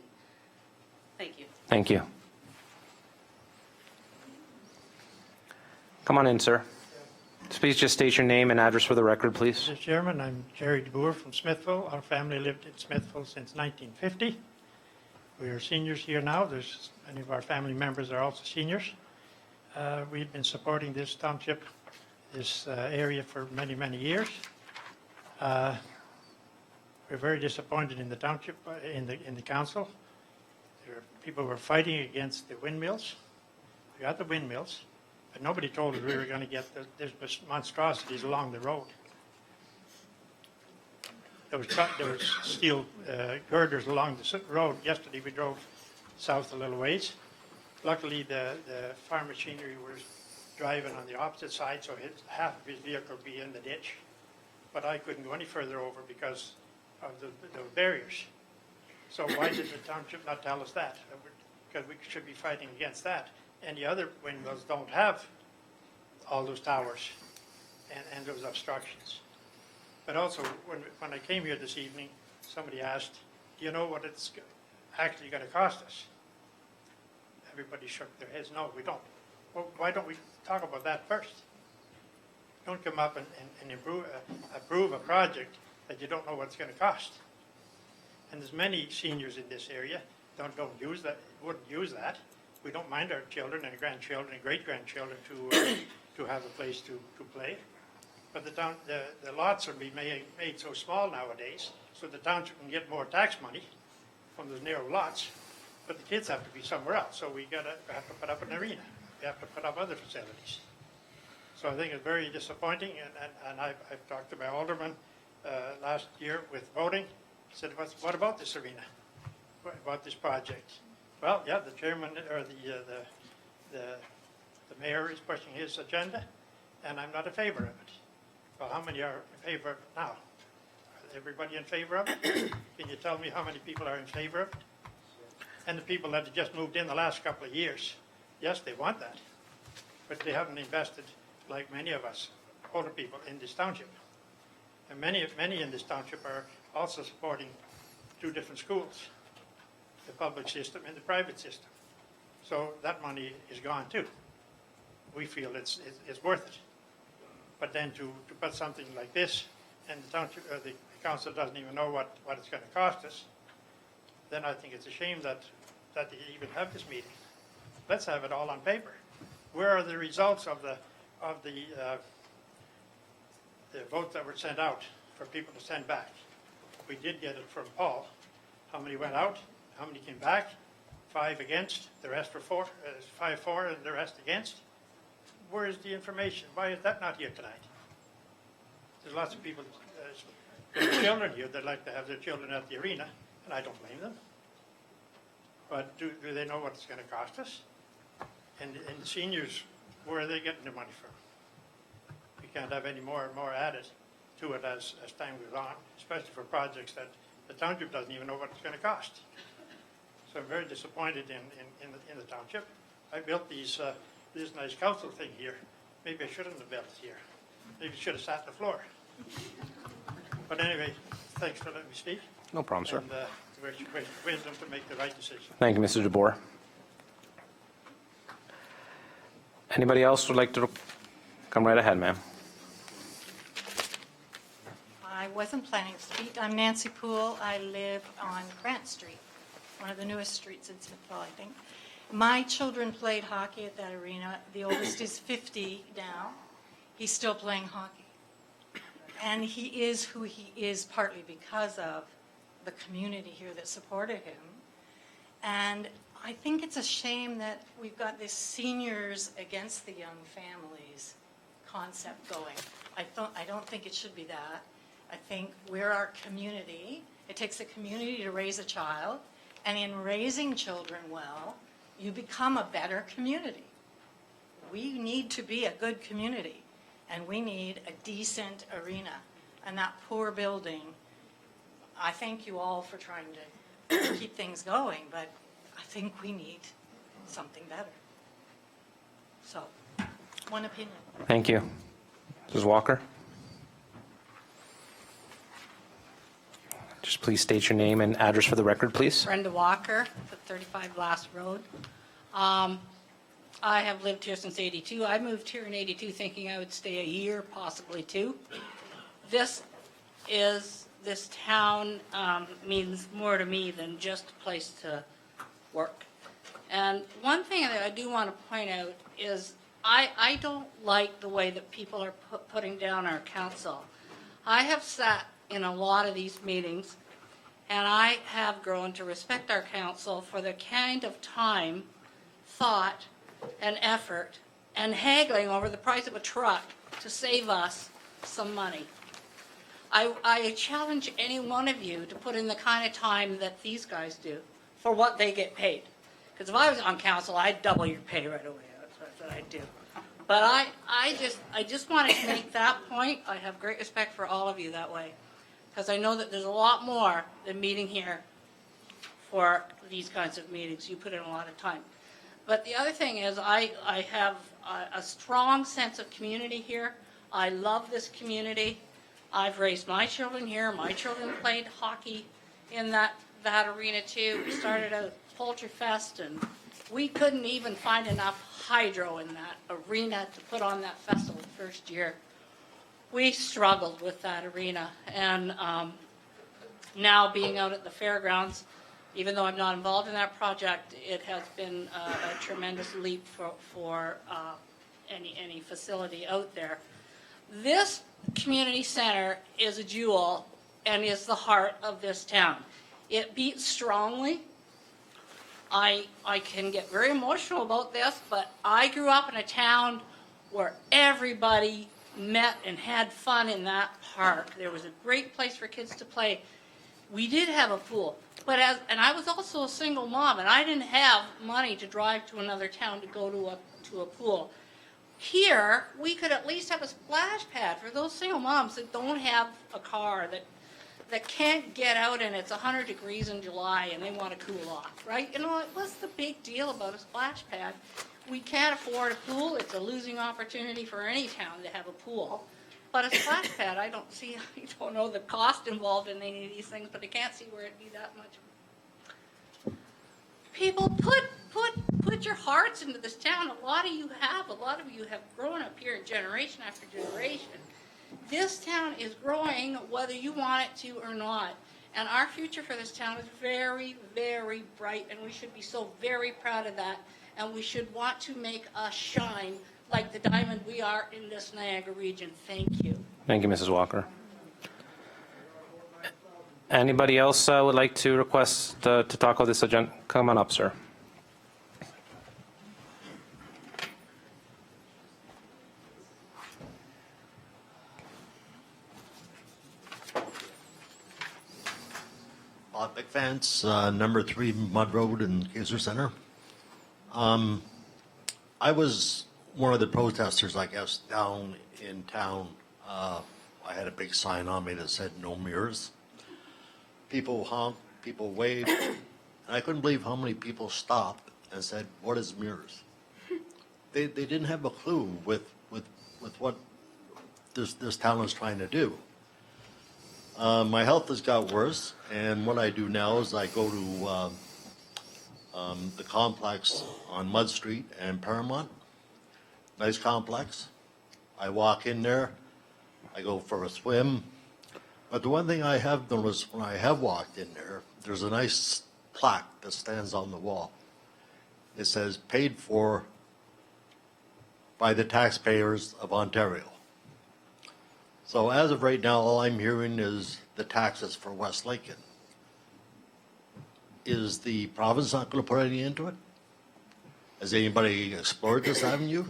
Thank you. Thank you. Come on in, sir. Please just state your name and address for the record, please. Mr. Chairman, I'm Jerry DeBoer from Smithville. Our family lived in Smithville since 1950. We are seniors here now. There's many of our family members are also seniors. We've been supporting this township, this area for many, many years. We're very disappointed in the township, in the council. People were fighting against the windmills. We got the windmills, but nobody told us we were going to get there's monstrosities along the road. There was steel girders along the road. Yesterday we drove south a little ways. Luckily the farm machinery was driving on the opposite side, so half of his vehicle would be in the ditch. But I couldn't go any further over because of the barriers. So why did the township not tell us that? Because we should be fighting against that. And the other windmills don't have all those towers and those obstructions. But also, when I came here this evening, somebody asked, do you know what it's actually going to cost us? Everybody shook their heads. No, we don't. Well, why don't we talk about that first? Don't come up and approve a project that you don't know what it's going to cost. And there's many seniors in this area don't use that, wouldn't use that. We don't mind our children and grandchildren and great-grandchildren to have a place to play. But the lots are being made so small nowadays, so the township can get more tax money from those narrow lots, but the kids have to be somewhere else. So we have to put up an arena. We have to put up other facilities. So I think it's very disappointing, and I've talked to my alderman last year with voting. I said, what about this arena? What about this project? Well, yeah, the chairman or the mayor is pushing his agenda, and I'm not in favor of it. Well, how many are in favor of it now? Is everybody in favor of it? Can you tell me how many people are in favor of it? And the people that have just moved in the last couple of years, yes, they want that, but they haven't invested like many of us, older people, in this township. And many in this township are also supporting 2 different schools, the public system and the private system. So that money is gone too. We feel it's worth it. But then to put something like this, and the township, the council doesn't even know what it's going to cost us, then I think it's a shame that you even have this meeting. Let's have it all on paper. Where are the results of the votes that were sent out for people to send back? We did get it from Paul. How many went out? How many came back? 5 against. The rest were 5 for, and the rest against. Where is the information? Why is that not here tonight? There's lots of people with children here that like to have their children at the arena, and I don't blame them. But do they know what it's going to cost us? And the seniors, where are they getting their money from? We can't have any more and more added to it as time goes on, especially for projects that the township doesn't even know what it's going to cost. So I'm very disappointed in the township. I built this nice council thing here. Maybe I shouldn't have built it here. Maybe I should have sat on the floor. But anyway, thanks for letting me speak. No problem, sir. And wisdom to make the right decision. Thank you, Mr. DeBoer. Anybody else would like to come right ahead, ma'am? I wasn't planning to speak. I'm Nancy Poole. I live on Grant Street, one of the newest streets in Smithville, I think. My children played hockey at that arena. The oldest is 50 now. He's still playing hockey. And he is who he is partly because of the community here that supported him. And I think it's a shame that we've got this seniors against the young families concept going. I don't think it should be that. I think we're our community. It takes a community to raise a child. And in raising children well, you become a better community. We need to be a good community, and we need a decent arena. And that poor building, I thank you all for trying to keep things going, but I think we need something better. So, one opinion. Thank you. Mrs. Walker? Just please state your name and address for the record, please. Brenda Walker, 35 Glass Road. I have lived here since '82. I moved here in '82 thinking I would stay a year, possibly two. This town means more to me than just a place to work. And one thing that I do want to point out is I don't like the way that people are putting down our council. I have sat in a lot of these meetings, and I have grown to respect our council for the kind of time, thought, and effort, and haggling over the price of a truck to save us some money. I challenge any one of you to put in the kind of time that these guys do for what they get paid. Because if I was on council, I'd double your pay right away. That's what I'd do. But I just wanted to make that point. I have great respect for all of you that way, because I know that there's a lot more than meeting here for these kinds of meetings. You put in a lot of time. But the other thing is I have a strong sense of community here. I love this community. I've raised my children here. My children played hockey in that arena too. We started a Poultry Fest, and we couldn't even find enough hydro in that arena to put on that festival the first year. We struggled with that arena, and now being out at the fairgrounds, even though I'm not involved in that project, it has been a tremendous leap for any facility out there. This community center is a jewel and is the heart of this town. It beats strongly. I can get very emotional about this, but I grew up in a town where everybody met and had fun in that park. There was a great place for kids to play. We did have a pool, and I was also a single mom, and I didn't have money to drive to another town to go to a pool. Here, we could at least have a splash pad for those single moms that don't have a car, that can't get out and it's 100 degrees in July and they want to cool off, right? You know, what's the big deal about a splash pad? We can't afford a pool. It's a losing opportunity for any town to have a pool. But a splash pad, I don't know the cost involved in any of these things, but I can't see where it'd be that much. People, put your hearts into this town. A lot of you have grown up here generation after generation. This town is growing whether you want it to or not. And our future for this town is very, very bright, and we should be so very proud of that. And we should want to make us shine like the diamond we are in this Niagara region. Thank you. Thank you, Mrs. Walker. Anybody else would like to request to talk about this agenda? Come on up, sir. Big Fence, number 3 Mud Road in Kaiser Center. I was one of the protesters, I guess, down in town. I had a big sign on me that said no mirrors. People honked, people waved, and I couldn't believe how many people stopped and said, "What is mirrors?" They didn't have a clue with what this town is trying to do. My health has got worse, and what I do now is I go to the complex on Mud Street and Paramount. Nice complex. I walk in there. I go for a swim. But the one thing I have noticed when I have walked in there, there's a nice plaque that stands on the wall. It says, "Paid for by the taxpayers of Ontario." So as of right now, all I'm hearing is the taxes for West Lincoln. Is the province not going to put any into it? Has anybody explored this avenue?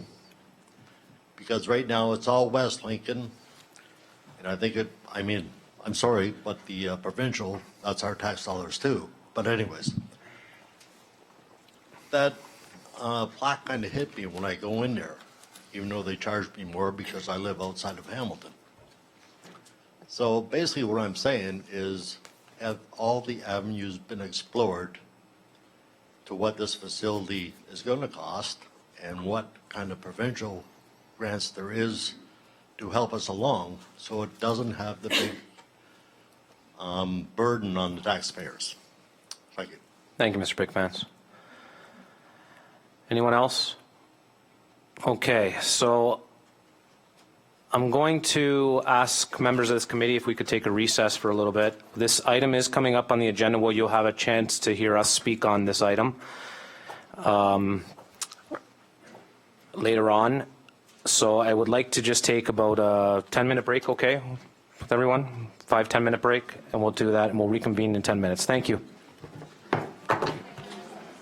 Because right now it's all West Lincoln, and I think I'm sorry, but the provincial, that's our tax dollars too. But anyways, that plaque kind of hit me when I go in there, even though they charge me more because I live outside of Hamilton. So basically what I'm saying is, have all the avenues been explored to what this facility is going to cost and what kind of provincial grants there is to help us along so it doesn't have the big burden on the taxpayers? Thank you. Thank you, Mr. Bickfans. Anyone else? Okay, so I'm going to ask members of this committee if we could take a recess for a little bit. This item is coming up on the agenda where you'll have a chance to hear us speak on this item later on. So I would like to just take about a 10-minute break, okay, with everyone? 5-10 minute break, and we'll do that, and we'll reconvene in 10 minutes. Thank you.